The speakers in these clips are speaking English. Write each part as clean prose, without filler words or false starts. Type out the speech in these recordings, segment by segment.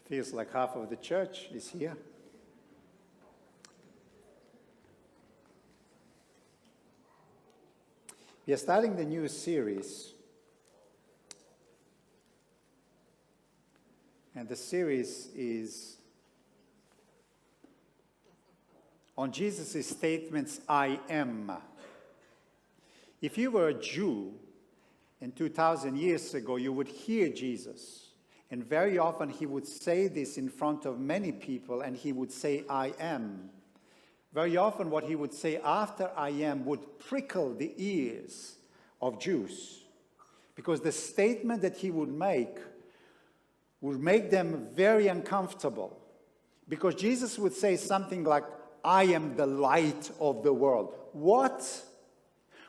Feels like half of the church is here. We are starting the new series. And the series is on Jesus' statements, I am. If you were a Jew, and 2,000 years ago, you would hear Jesus. And very often he would say this in front of many people, and he would say, I am. Very often what he would say after I am would prickle the ears of Jews. Because the statement that he would make them very uncomfortable. Because Jesus would say something like, I am the light of the world. What?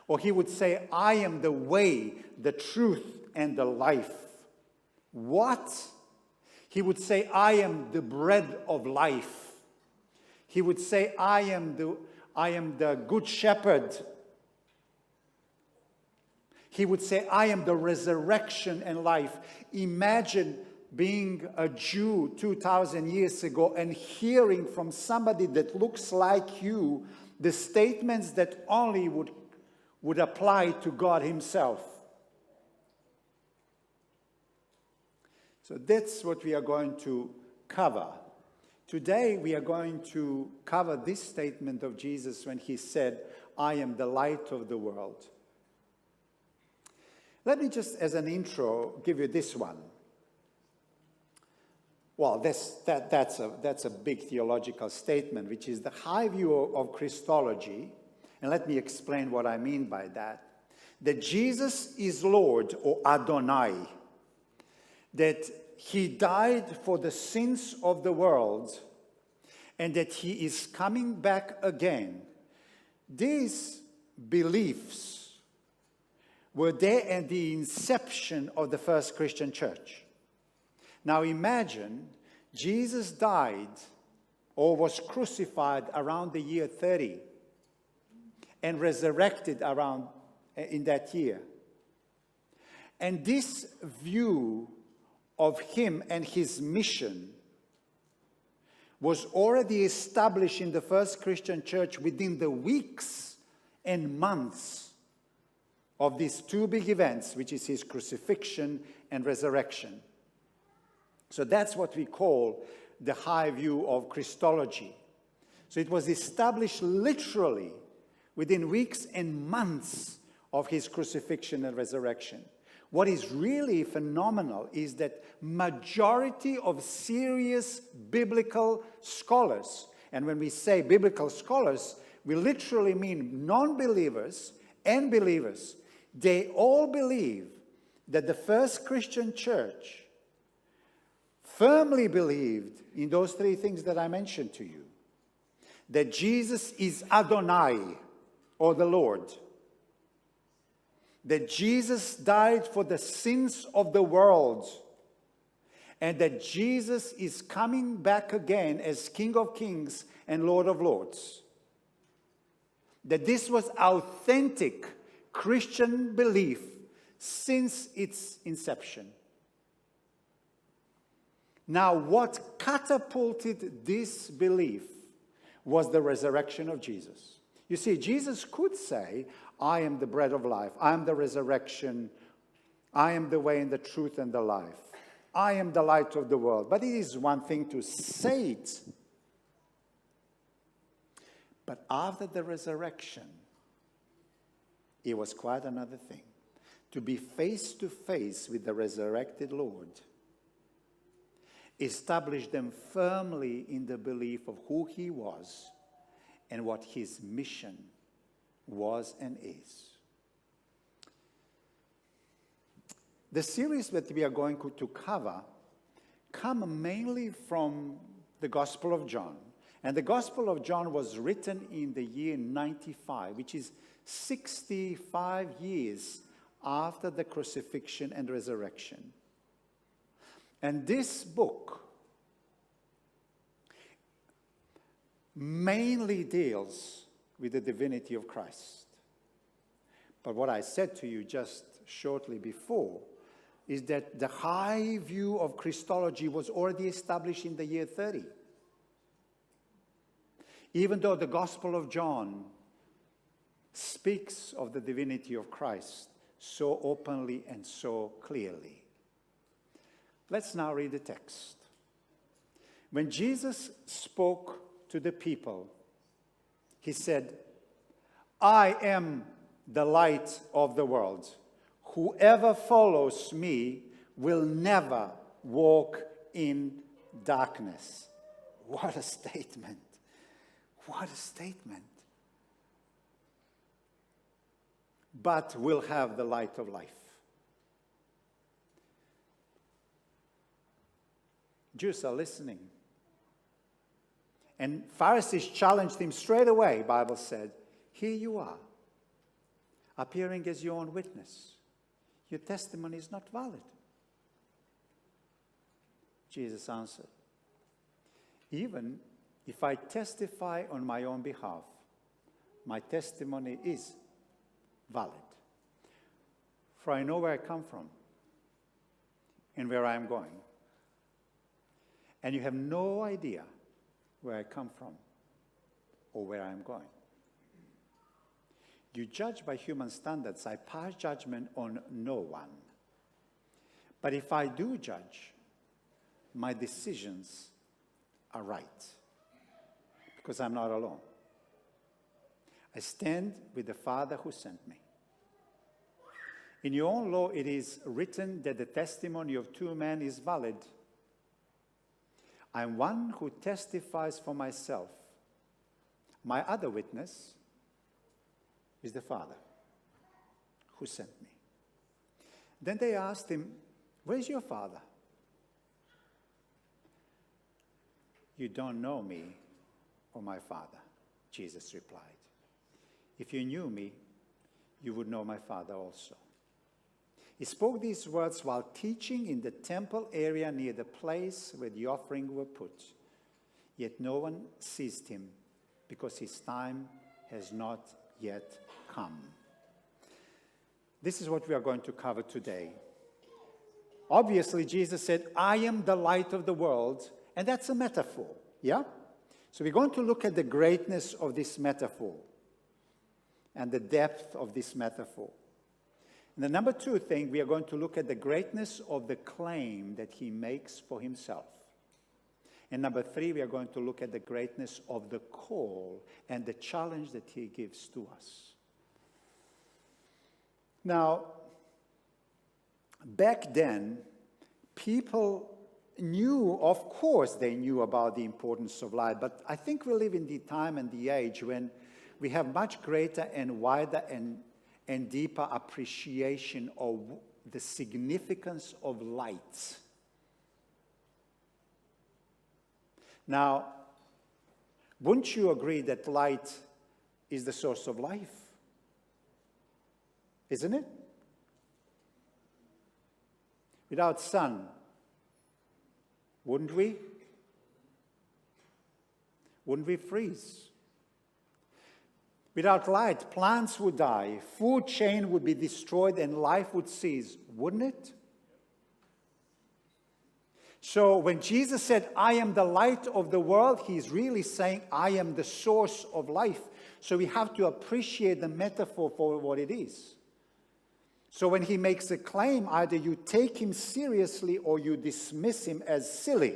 Or he would say, I am the way, the truth, and the life. What? He would say, I am the bread of life. He would say, I am the good shepherd. He would say, I am the resurrection and life. Imagine being a Jew 2,000 years ago and hearing from somebody that looks like you the statements that only would apply to God himself. So that's what we are going to cover. Today we are going to cover this statement of Jesus when he said, I am the light of the world. Let me just, as an intro, give you this one. Well, that's a big theological statement, which is the high view of Christology. And let me explain what I mean by that. That Jesus is Lord, or Adonai. That he died for the sins of the world, and that he is coming back again. These beliefs were there at the inception of the first Christian church. Now imagine Jesus died or was crucified around the year 30 and resurrected around in that year. And this view of him and his mission was already established in the first Christian church within the weeks and months of these two big events, which is his crucifixion and resurrection. So that's what we call the high view of Christology. So it was established literally within weeks and months of his crucifixion and resurrection. What is really phenomenal is that majority of serious biblical scholars, and when we say biblical scholars, we literally mean non-believers and believers, they all believe that the first Christian church firmly believed in those three things that I mentioned to you. That Jesus is Adonai, or the Lord. That Jesus died for the sins of the world, and that Jesus is coming back again as King of Kings and Lord of Lords. That this was authentic Christian belief since its inception. Now, what catapulted this belief was the resurrection of Jesus. You see, Jesus could say, I am the bread of life. I am the resurrection. I am the way and the truth and the life. I am the light of the world. But it is one thing to say it. But after the resurrection, it was quite another thing. To be face to face with the resurrected Lord established them firmly in the belief of who he was and what his mission was and is. The series that we are going to cover come mainly from the Gospel of John. And the Gospel of John was written in the year 95, which is 65 years after the crucifixion and resurrection. And this book mainly deals with the divinity of Christ. But what I said to you just shortly before, is that the high view of Christology was already established in the year 30. Even though the Gospel of John speaks of the divinity of Christ so openly and so clearly. Let's now read the text. When Jesus spoke to the people, he said, I am the light of the world. Whoever follows me will never walk in darkness. What a statement. What a statement. But will have the light of life. Jews are listening. And Pharisees challenged him straight away, Bible said. Here you are, appearing as your own witness. Your testimony is not valid. Jesus answered, even if I testify on my own behalf, my testimony is valid. For I know where I come from and where I am going. And you have no idea where I come from or where I am going. You judge by human standards. I pass judgment on no one. But if I do judge, my decisions are right. Because I'm not alone. I stand with the Father who sent me. In your own law, it is written that the testimony of two men is valid. I am one who testifies for myself. My other witness is the Father who sent me. Then they asked him, where's your Father? You don't know me or my Father, Jesus replied. If you knew me, you would know my Father also. He spoke these words while teaching in the temple area near the place where the offering were put. Yet no one seized him because his time has not yet come. This is what we are going to cover today. Obviously, Jesus said, I am the light of the world, and that's a metaphor, yeah? So we're going to look at the greatness of this metaphor and the depth of this metaphor. And the number two thing, we are going to look at the greatness of the claim that he makes for himself. And number three, we are going to look at the greatness of the call and the challenge that he gives to us. Now, back then, people knew, of course they knew about the importance of light, but I think we live in the time and the age when we have much greater and wider and deeper appreciation of the significance of light. Now, wouldn't you agree that light is the source of life? Isn't it? Without sun, wouldn't we? Wouldn't we freeze? Without light, plants would die, food chain would be destroyed, and life would cease, wouldn't it? So when Jesus said, I am the light of the world, he's really saying, I am the source of life. So we have to appreciate the metaphor for what it is. So when he makes a claim, either you take him seriously or you dismiss him as silly.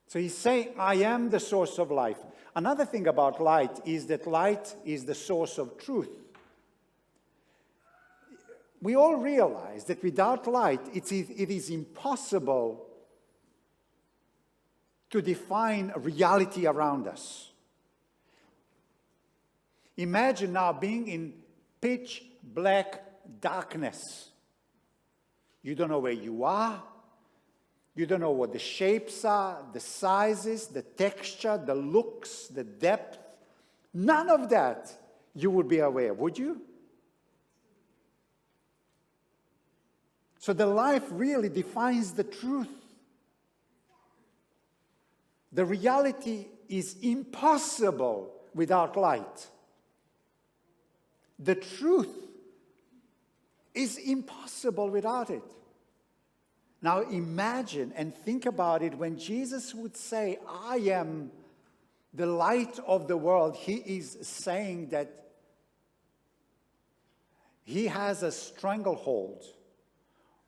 So he's saying, I am the source of life. Another thing about light is that light is the source of truth. We all realize that without light, it is impossible to define reality around us. Imagine now being in pitch black darkness. You don't know where you are. You don't know what the shapes are, the sizes, the texture, the looks, the depth. None of that you would be aware, would you? So the life really defines the truth. The reality is impossible without light. The truth is impossible without it. Now imagine and think about it when Jesus would say, I am the light of the world. He is saying that he has a stranglehold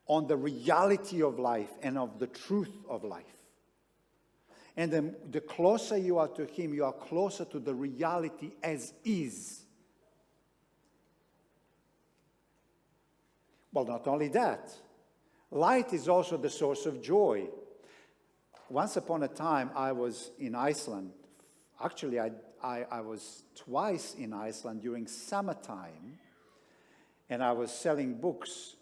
on the reality of life and of the truth of life. And the closer you are to him, you are closer to the reality as is. Well, not only that, light is also the source of joy. Once upon a time, I was in Iceland. Actually, I was twice in Iceland during summertime, and I was selling books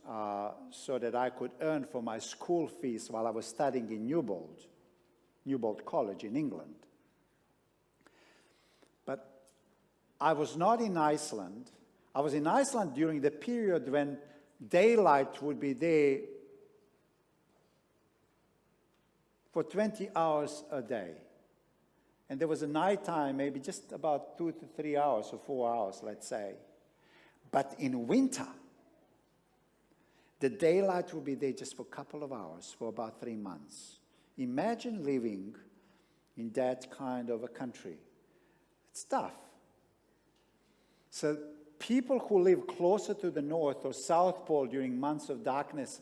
so that I could earn for my school fees while I was studying in Newbold College in England. But I was not in Iceland. I was in Iceland during the period when daylight would be there for 20 hours a day. And there was a nighttime, maybe just about 2 to 3 hours or 4 hours, let's say. But in winter, the daylight would be there just for a couple of hours for about 3 months. Imagine living in that kind of a country. It's tough. So people who live closer to the North or South Pole during months of darkness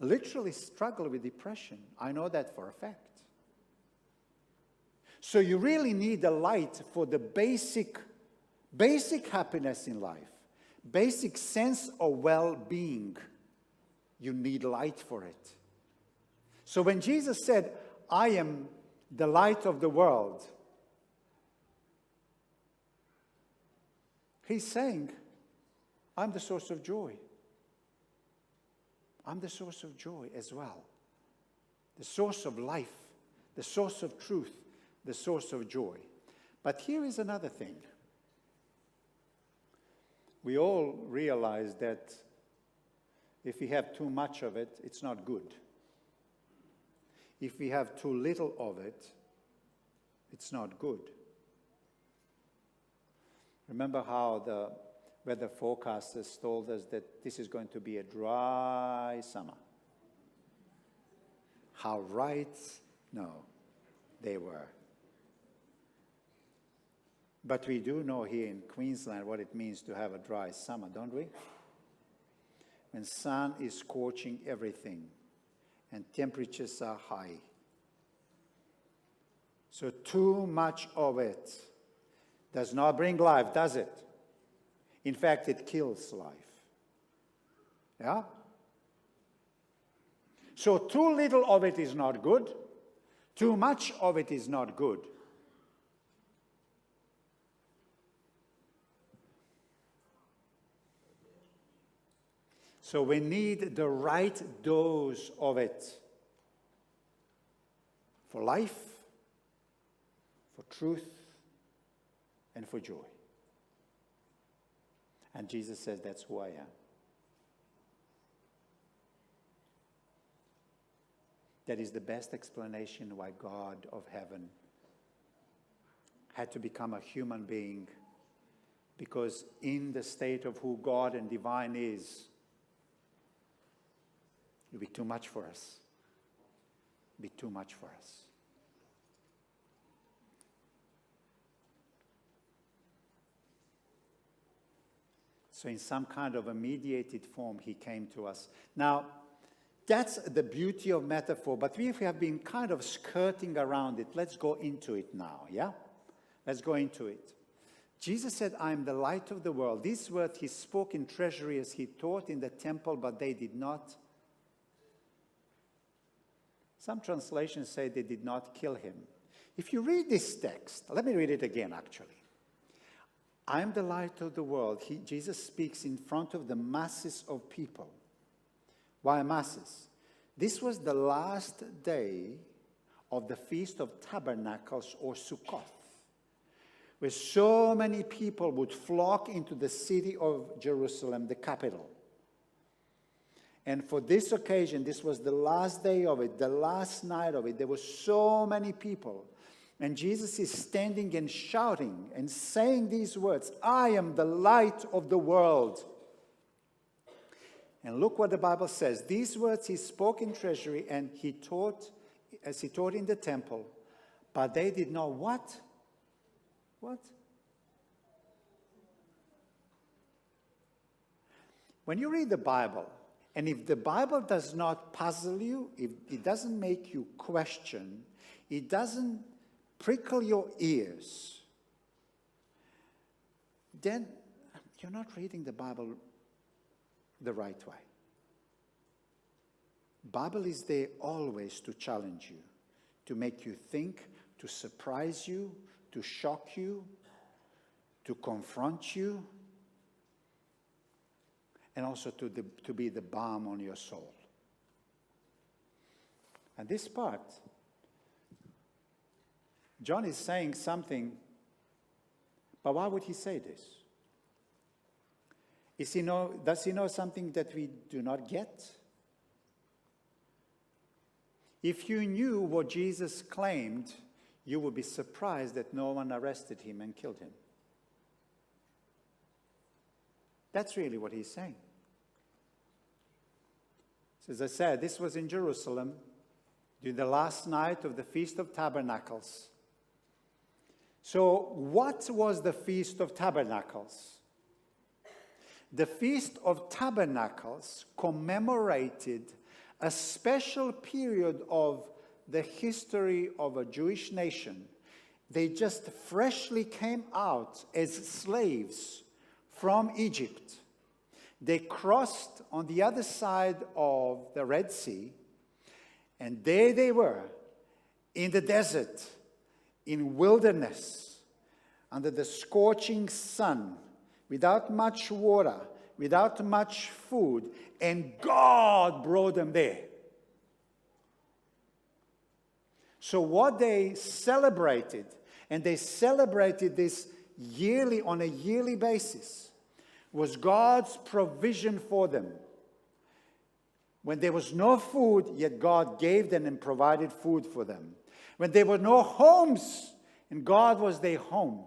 literally struggle with depression. I know that for a fact. So you really need a light for the basic happiness in life, basic sense of well-being. You need light for it. So when Jesus said, I am the light of the world, he's saying, I'm the source of joy. I'm the source of joy as well. The source of life, the source of truth, the source of joy. But here is another thing. We all realize that if we have too much of it, it's not good. If we have too little of it, it's not good. Remember how the weather forecasters told us that this is going to be a dry summer. How right? No, they were. But we do know here in Queensland what it means to have a dry summer, don't we? When sun is scorching everything and temperatures are high. So too much of it does not bring life, does it? In fact, it kills life. Yeah? So too little of it is not good. Too much of it is not good. So we need the right dose of it for life, for truth, and for joy. And Jesus says, that's who I am. That is the best explanation why God of heaven had to become a human being, because in the state of who God and divine is, it would be too much for us. It would be too much for us. So in some kind of a mediated form, he came to us. Now, that's the beauty of metaphor, but we have been kind of skirting around it. Let's go into it now, yeah? Let's go into it. Jesus said, I am the light of the world. These words he spoke in treasury as he taught in the temple, but they did not. Some translations say they did not kill him. If you read this text, let me read it again, actually. I am the light of the world. Jesus speaks in front of the masses of people. Why masses? This was the last day of the Feast of Tabernacles, or Sukkot, where so many people would flock into the city of Jerusalem, the capital. And for this occasion, this was the last day of it, the last night of it. There were so many people. And Jesus is standing and shouting and saying these words, I am the light of the world. And look what the Bible says. These words he spoke in treasury, and he taught, as he taught in the temple. But they did not what? What? When you read the Bible, and if the Bible does not puzzle you, if it doesn't make you question, it doesn't prickle your ears, then you're not reading the Bible the right way. Bible is there always to challenge you, to make you think, to surprise you, to shock you, to confront you, and also to be the balm on your soul. And this part, John is saying something, but why would he say this? Does he know something that we do not get? If you knew what Jesus claimed, you would be surprised that no one arrested him and killed him. That's really what he's saying. So as I said, this was in Jerusalem during the last night of the Feast of Tabernacles. So what was the Feast of Tabernacles? The Feast of Tabernacles commemorated a special period of the history of a Jewish nation. They just freshly came out as slaves from Egypt. They crossed on the other side of the Red Sea, and there they were in the desert, in wilderness, under the scorching sun, without much water, without much food, and God brought them there. So what they celebrated, and they celebrated this yearly, on a yearly basis, was God's provision for them. When there was no food, yet God gave them and provided food for them. When there were no homes, and God was their home.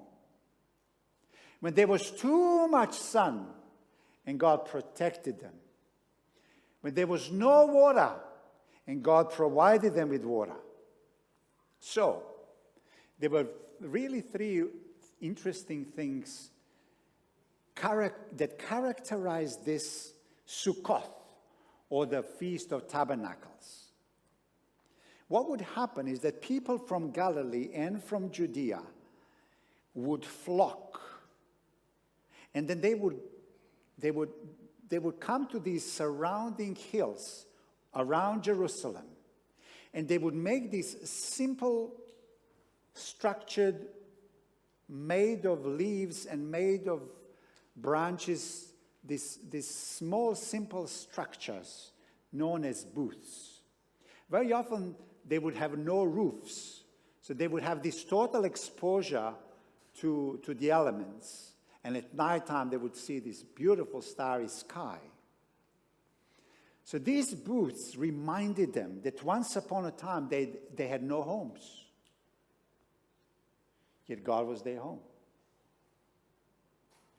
When there was too much sun, and God protected them. When there was no water, and God provided them with water. So, there were really three interesting things that characterized this Sukkoth, or the Feast of Tabernacles. What would happen is that people from Galilee and from Judea would flock, and then they would come to these surrounding hills around Jerusalem, and they would make these simple, structured, made of leaves and made of branches, these small, simple structures known as booths. Very often, they would have no roofs, so they would have this total exposure to the elements. And at nighttime, they would see this beautiful starry sky. So these booths reminded them that once upon a time, they had no homes. Yet God was their home.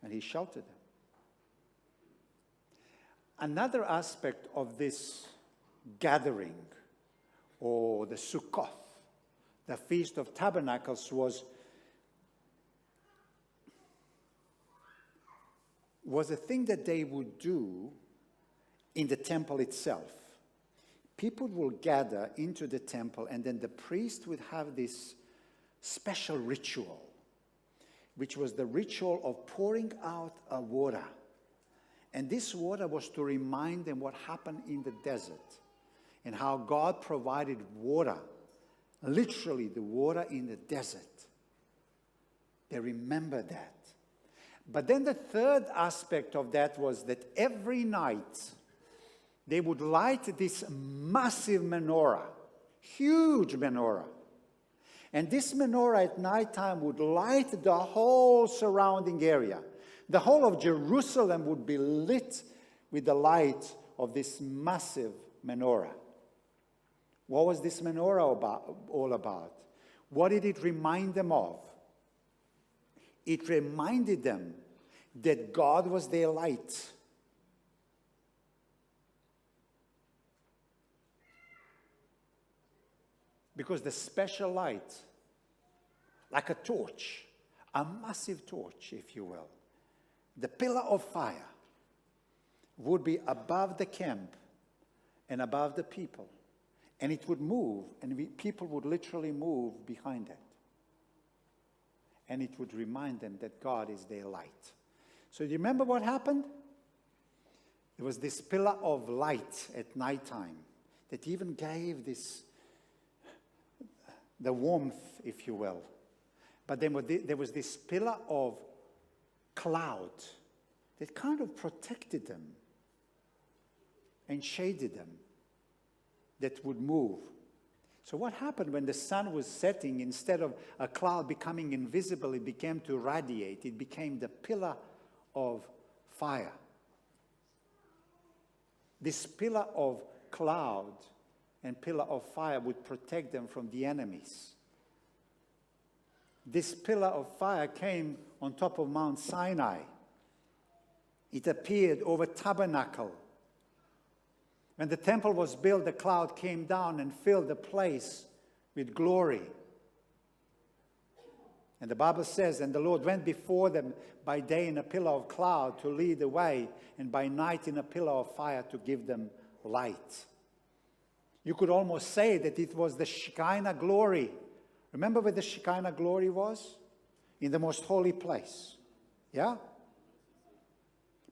And he sheltered them. Another aspect of this gathering, or the Sukkoth, the Feast of Tabernacles, was a thing that they would do in the temple itself. People will gather into the temple, and then the priest would have this special ritual, which was the ritual of pouring out a water. And this water was to remind them what happened in the desert and how God provided water, literally the water in the desert. They remember that. But then the third aspect of that was that every night they would light this massive menorah, huge menorah. And this menorah at nighttime would light the whole surrounding area. The whole of Jerusalem would be lit with the light of this massive menorah. What was this menorah all about? What did it remind them of? It reminded them that God was their light. Because the special light, like a torch, a massive torch, if you will, the pillar of fire would be above the camp and above the people. And it would move, and people would literally move behind it. And it would remind them that God is their light. So do you remember what happened? There was this pillar of light at nighttime that even gave the warmth, if you will. But then there was this pillar of cloud that kind of protected them and shaded them, that would move. So what happened when the sun was setting? Instead of a cloud becoming invisible, it began to radiate. It became the pillar of fire. This pillar of cloud and pillar of fire would protect them from the enemies. This pillar of fire came on top of Mount Sinai. It appeared over tabernacle. When the temple was built, the cloud came down and filled the place with glory. And the Bible says, and the Lord went before them by day in a pillar of cloud to lead the way, and by night in a pillar of fire to give them light. You could almost say that it was the Shekinah glory. Remember where the Shekinah glory was? In the most holy place. Yeah?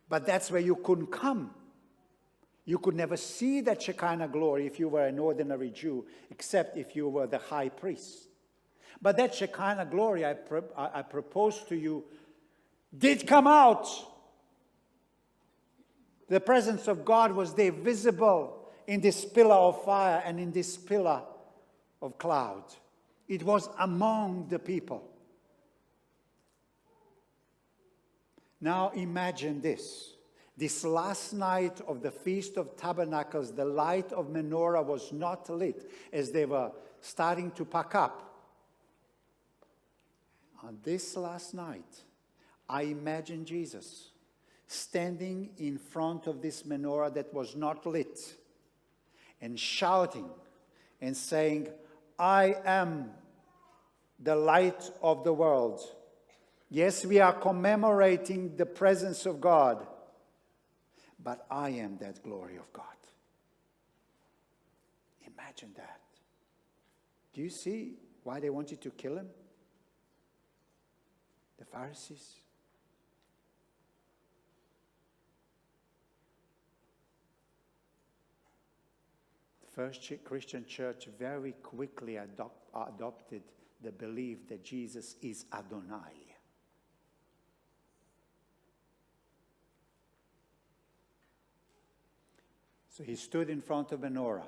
But that's where you couldn't come. You could never see that Shekinah glory if you were an ordinary Jew, except if you were the high priest. But that Shekinah glory, I propose to you, did come out. The presence of God was there, visible in this pillar of fire and in this pillar of cloud. It was among the people. Now imagine this. This last night of the Feast of Tabernacles, the light of menorah was not lit as they were starting to pack up. On this last night, I imagine Jesus standing in front of this menorah that was not lit and shouting and saying, I am the light of the world. Yes, we are commemorating the presence of God, but I am that glory of God. Imagine that. Do you see why they wanted to kill him? The Pharisees. The first Christian church very quickly adopted the belief that Jesus is Adonai. So he stood in front of menorah,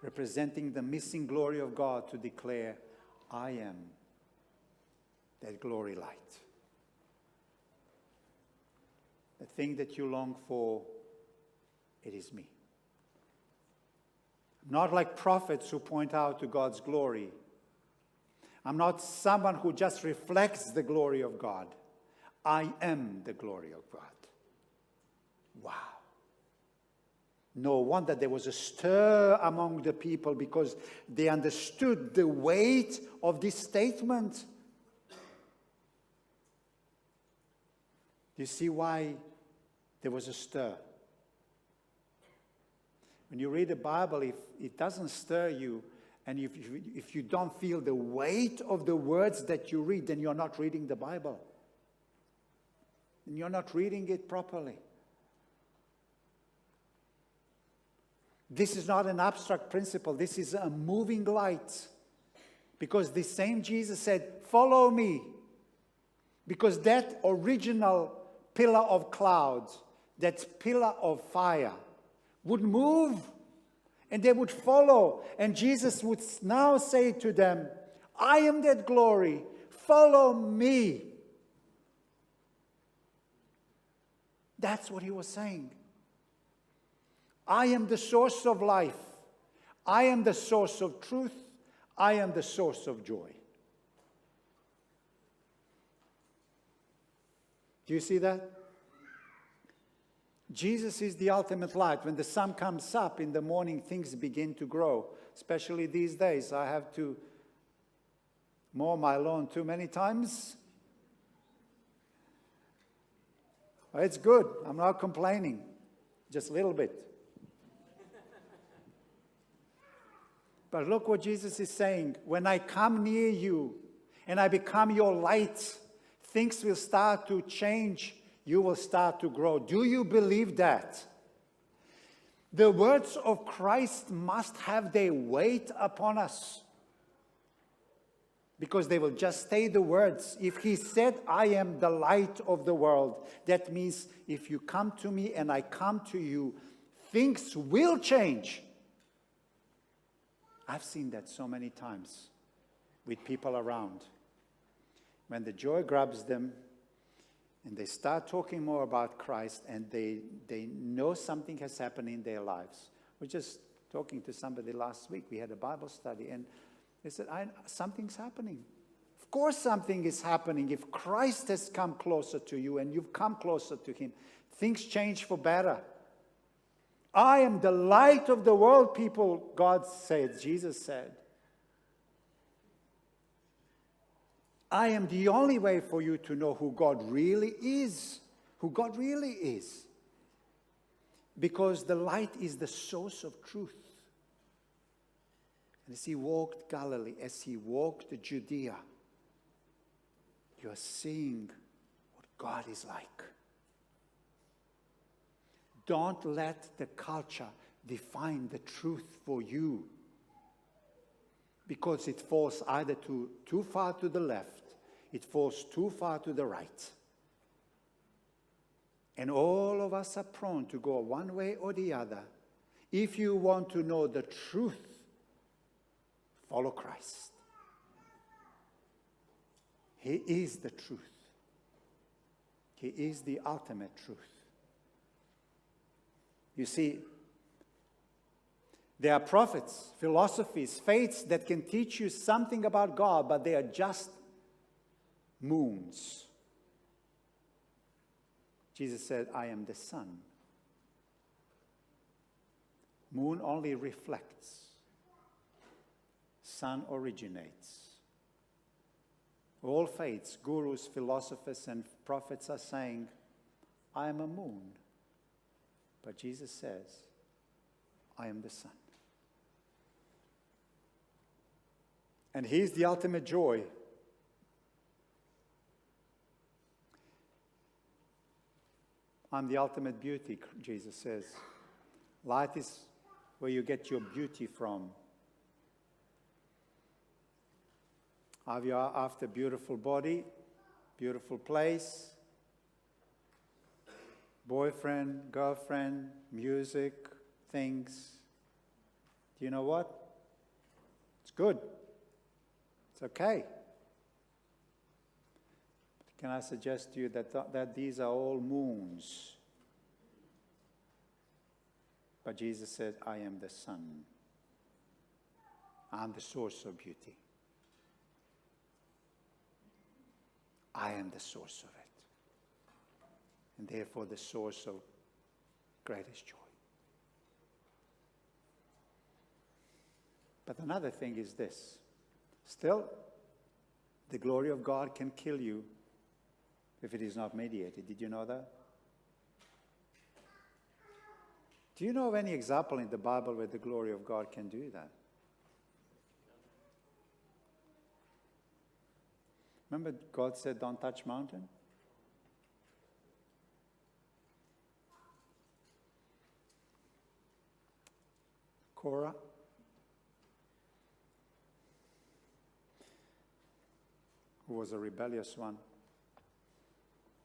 representing the missing glory of God, to declare, I am that glory light. The thing that you long for, it is me. I'm not like prophets who point out to God's glory. I'm not someone who just reflects the glory of God. I am the glory of God. Wow. No wonder there was a stir among the people, because they understood the weight of this statement. Do you see why there was a stir? When you read the Bible, if it doesn't stir you, and if you don't feel the weight of the words that you read, then you're not reading the Bible. And you're not reading it properly. This is not an abstract principle. This is a moving light. Because the same Jesus said, follow me. Because that original pillar of clouds, that pillar of fire, would move. And they would follow. And Jesus would now say to them, I am that glory. Follow me. That's what he was saying. I am the source of life. I am the source of truth. I am the source of joy. Do you see that? Jesus is the ultimate light. When the sun comes up in the morning, things begin to grow. Especially these days, I have to mow my lawn too many times. Well, it's good. I'm not complaining. Just a little bit. But look what Jesus is saying. When I come near you and I become your light, things will start to change. You will start to grow. Do you believe that? The words of Christ must have their weight upon us, because they will just stay the words. If he said, I am the light of the world, that means if you come to me and I come to you, things will change. I've seen that so many times with people around. When the joy grabs them and they start talking more about Christ and they know something has happened in their lives. We're just talking to somebody last week. We had a Bible study and they said, something's happening. Of course something is happening. If Christ has come closer to you and you've come closer to him, things change for better. I am the light of the world, people, God said, Jesus said. I am the only way for you to know who God really is. Who God really is. Because the light is the source of truth. And as he walked Galilee, as he walked Judea, you are seeing what God is like. Don't let the culture define the truth for you, because it falls either too far to the left, it falls too far to the right. And all of us are prone to go one way or the other. If you want to know the truth, follow Christ. He is the truth. He is the ultimate truth. You see, there are prophets, philosophies, faiths that can teach you something about God, but they are just moons. Jesus said, I am the sun. Moon only reflects. Sun originates. All faiths, gurus, philosophers, and prophets are saying, I am a moon. But Jesus says, I am the sun. And he's the ultimate joy. I'm the ultimate beauty, Jesus says. Light is where you get your beauty from. Are you after beautiful body, beautiful place, boyfriend, girlfriend, music, things? Do you know what? It's good. It's okay. Can I suggest to you that these are all moons? But Jesus said, I am the sun. I'm the source of beauty. I am the source of it. And therefore the source of greatest joy. But another thing is this. Still, the glory of God can kill you if it is not mediated. Did you know that? Do you know of any example in the Bible where the glory of God can do that? Remember God said, don't touch mountain? Korah? Who was a rebellious one,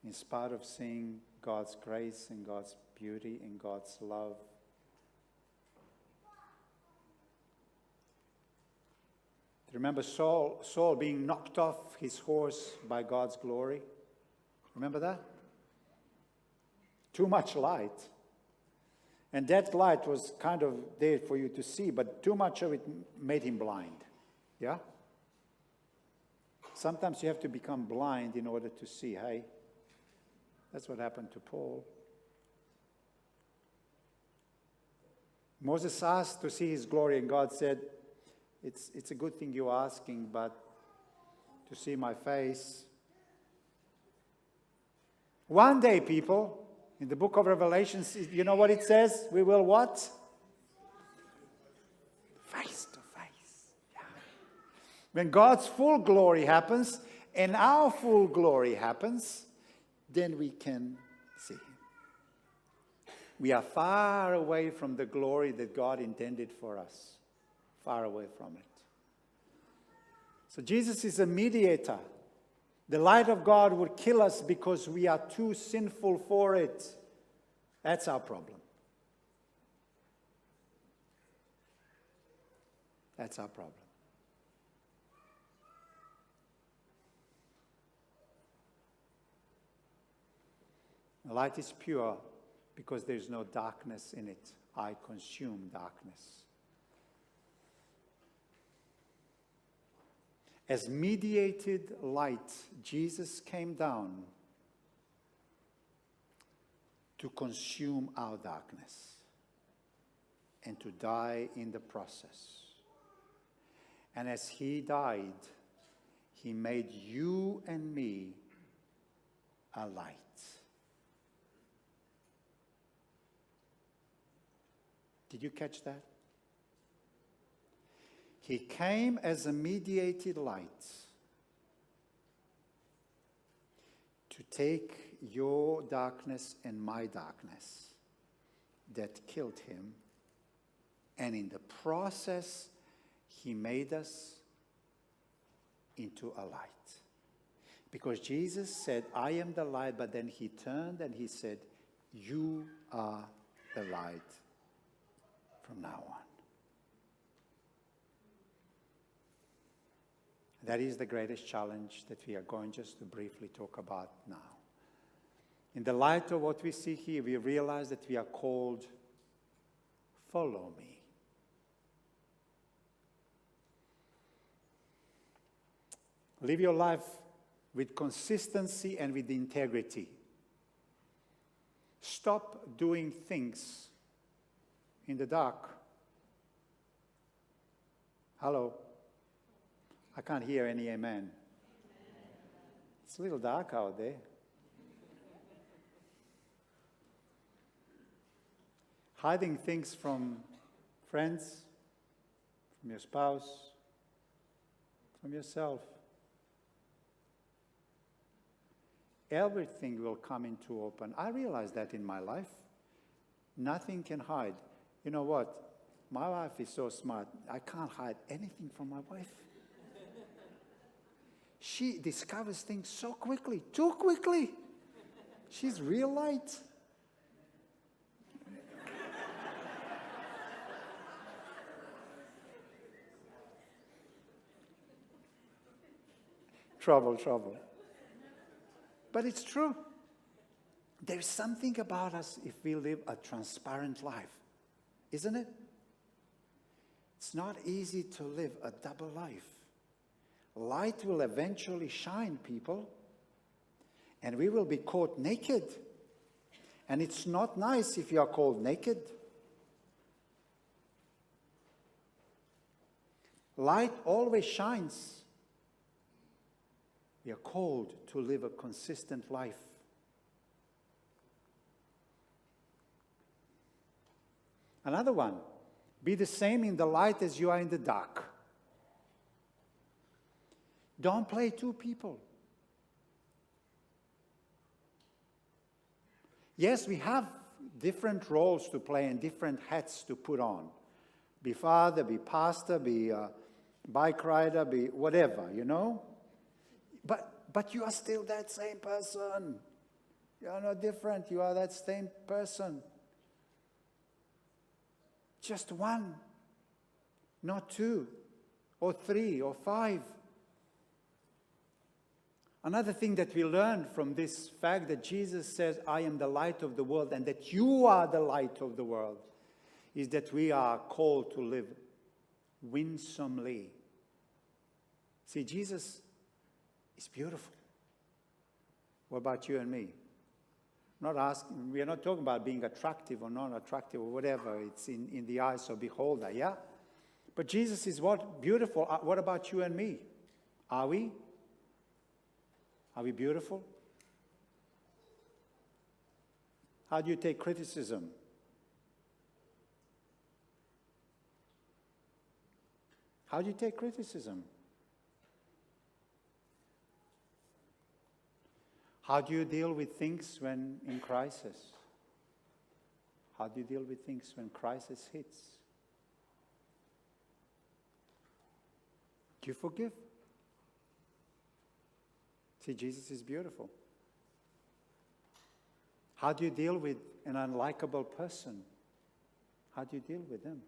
in spite of seeing God's grace and God's beauty and God's love, remember Saul being knocked off his horse by God's glory? Remember that? Too much light. And that light was kind of there for you to see, but too much of it made him blind. Yeah? Sometimes you have to become blind in order to see. Hey, that's what happened to Paul. Moses asked to see his glory, and God said, it's a good thing you're asking, but to see my face. One day, people, in the book of Revelation, you know what it says? We will what? Face to face. Yeah. When God's full glory happens and our full glory happens, then we can see Him. We are far away from the glory that God intended for us. Far away from it. So Jesus is a mediator. The light of God would kill us because we are too sinful for it. That's our problem. That's our problem. The light is pure because there is no darkness in it. I consume darkness. As mediated light, Jesus came down to consume our darkness and to die in the process. And as He died, He made you and me a light. Did you catch that? He came as a mediated light to take your darkness and my darkness that killed Him, and in the process, He made us into a light. Because Jesus said, I am the light, but then He turned and He said, you are the light from now on. That is the greatest challenge that we are going just to briefly talk about now. In the light of what we see here, we realize that we are called, follow me. Live your life with consistency and with integrity. Stop doing things in the dark. Hello? I can't hear any amen. It's a little dark out there. Hiding things from friends, from your spouse, from yourself. Everything will come into open. I realize that in my life. Nothing can hide. You know what? My wife is so smart. I can't hide anything from my wife. She discovers things so quickly, too quickly. She's real light. Trouble. But it's true. There's something about us if we live a transparent life, isn't it? It's not easy to live a double life. Light will eventually shine, people, and we will be caught naked. And it's not nice if you are caught naked. Light always shines. We are called to live a consistent life. Another one, be the same in the light as you are in the dark. Don't play two people. Yes, we have different roles to play and different hats to put on. Be father, be pastor, be a bike rider, be whatever, you know. But you are still that same person. You are not different. You are that same person. Just one, not two, or three, or five. Another thing that we learn from this fact that Jesus says, I am the light of the world, and that you are the light of the world, is that we are called to live winsomely. See, Jesus is beautiful. What about you and me? Not asking, we are not talking about being attractive or non-attractive or whatever. It's in the eyes of beholder, yeah? But Jesus is what? Beautiful. What about you and me? Are we? Are we beautiful? How do you take criticism? How do you take criticism? How do you deal with things when in crisis? How do you deal with things when crisis hits? Do you forgive? See, Jesus is beautiful. How do you deal with an unlikable person? How do you deal with them?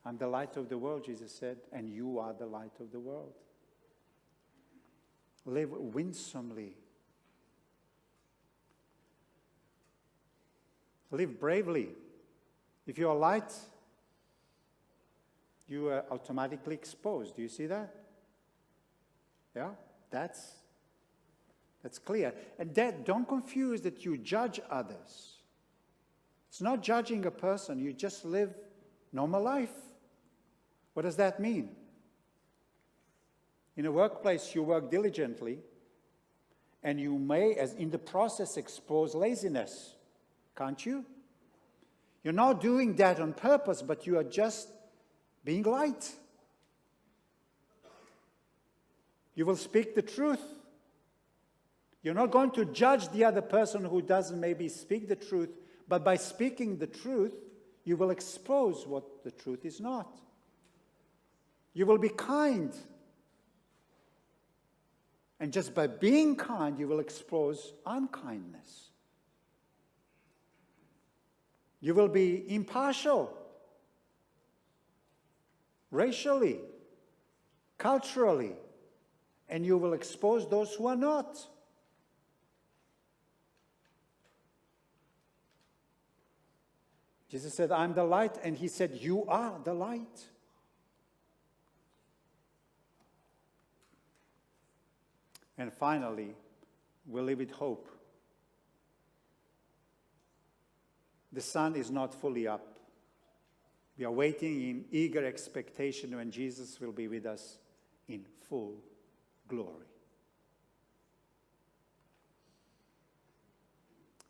I'm the light of the world, Jesus said, and you are the light of the world. Live winsomely. Live bravely. If you are light, you are automatically exposed. Do you see that? Yeah? That's clear. And don't confuse that you judge others. It's not judging a person. You just live normal life. What does that mean? In a workplace, you work diligently, and you may, as in the process, expose laziness. Can't you? You're not doing that on purpose, but you are just being light. You will speak the truth. You're not going to judge the other person who doesn't maybe speak the truth, but by speaking the truth, you will expose what the truth is not. You will be kind. And just by being kind, you will expose unkindness. You will be impartial, racially, culturally, and you will expose those who are not. Jesus said, I'm the light, and he said, you are the light. And finally, we live with hope. The sun is not fully up. We are waiting in eager expectation when Jesus will be with us in full glory.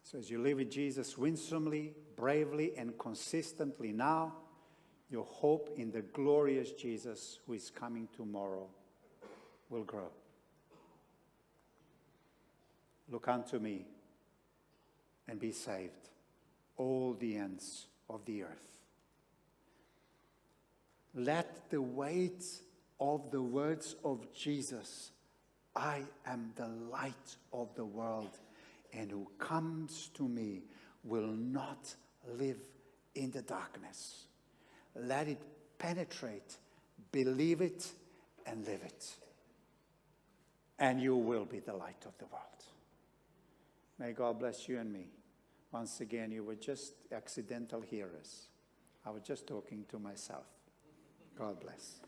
So as you live with Jesus winsomely, bravely, and consistently now, your hope in the glorious Jesus who is coming tomorrow will grow. Look unto me and be saved, all the ends of the earth. Let the weight of the words of Jesus, I am the light of the world, and who comes to me will not live in the darkness. Let it penetrate, believe it, and live it. And you will be the light of the world. May God bless you and me. Once again, you were just accidental hearers. I was just talking to myself. God bless.